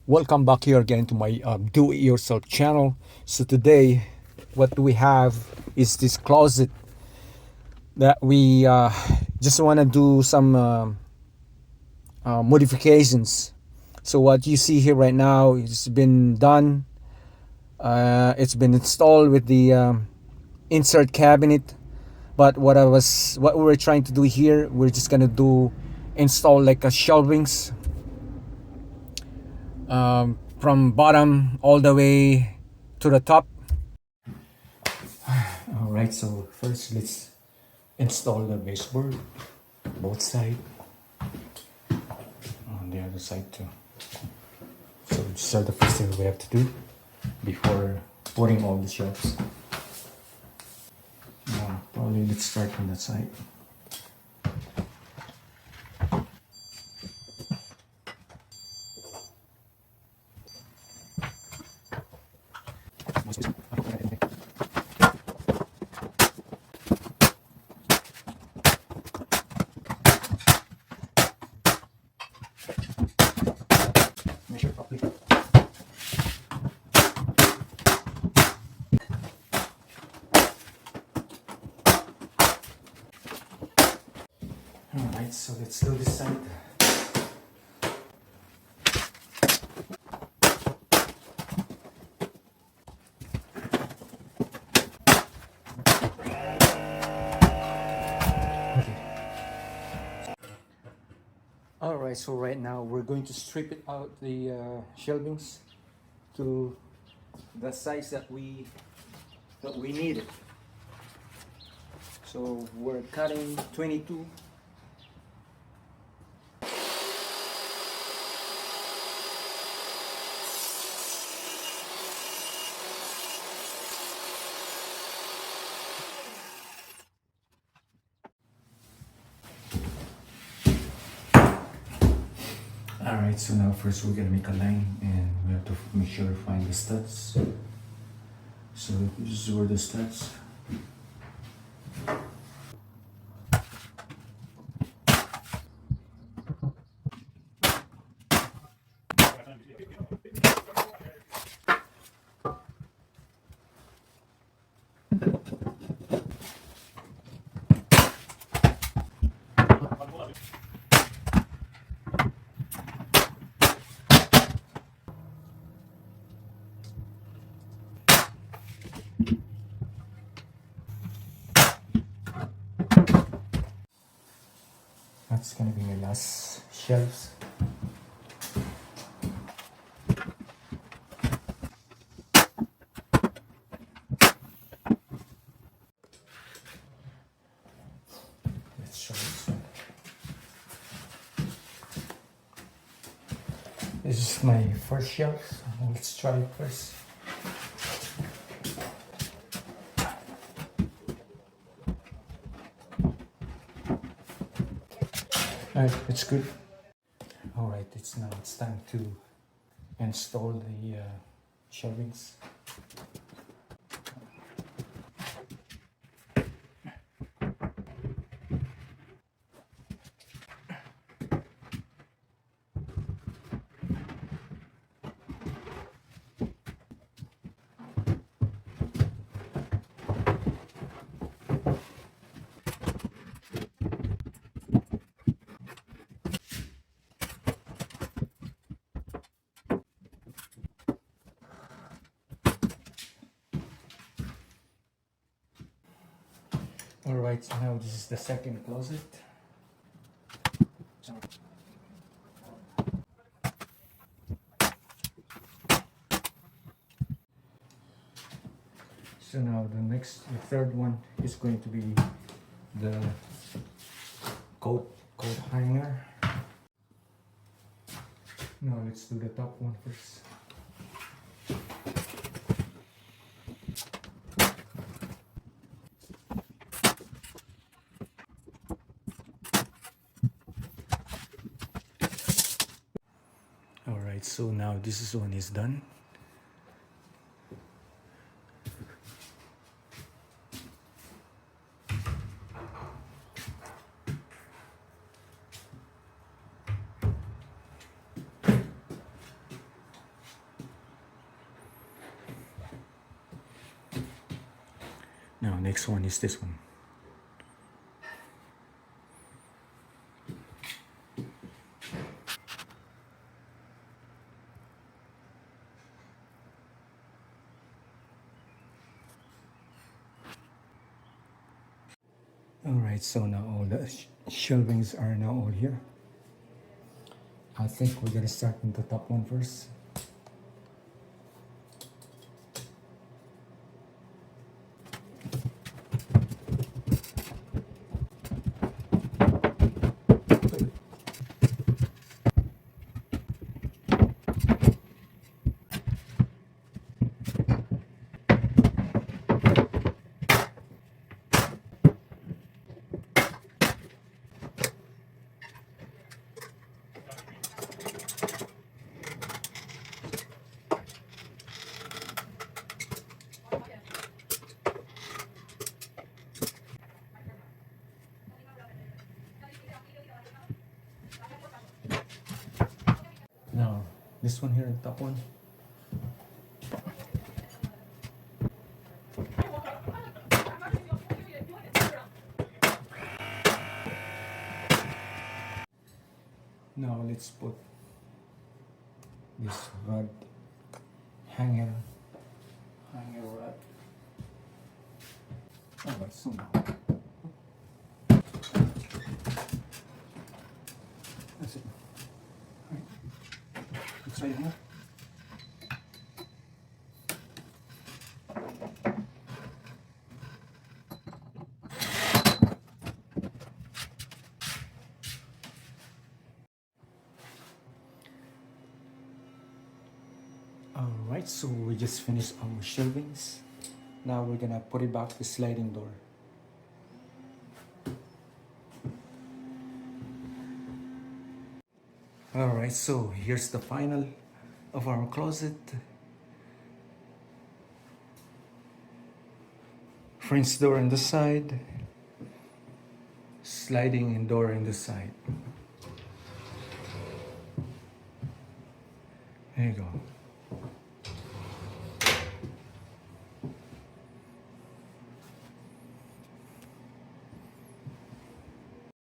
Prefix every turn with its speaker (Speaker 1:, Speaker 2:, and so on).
Speaker 1: Welcome back here again to my do it yourself channel. So today what we have is this closet that we just want to do some modifications. So what you see here right now has been done. It's been installed with the insert cabinet, but what we were trying to do here, we're just gonna do install like a shelvings from bottom all the way to the top. All right, so first let's install the baseboard, both sides, on the other side too. So these are the first thing we have to do before putting all the shelves. Probably let's start from that side. Measure properly. Alright, so let's do this side. Alright, so right now we're going to strip it out the shelvings to the size that we needed. So we're cutting 22. Alright, so now first we're gonna make a line and we have to make sure to find the studs. So this is where the studs. That's gonna be my last shelves. Let's show this one. This is my first shelf. Let's try it first. Alright, it's good. Alright, it's time to install the shelvings. Alright, so now this is the second closet. So now the third one is going to be the coat hanger. Now let's do the top one first. Alright, so now this one is done. Now next one is this one. Alright, so now all the shelvings are now all here. I think we're gonna start with the top one first. Now, this one here, the top one. Now let's put this rod hanger rod. Alright, so now that's it. Alright, it's right here. Alright, so we just finished our shelvings. Now we're gonna put it back the sliding door. Alright, so here's the final of our closet. French door on the side, sliding door on the side. There you go.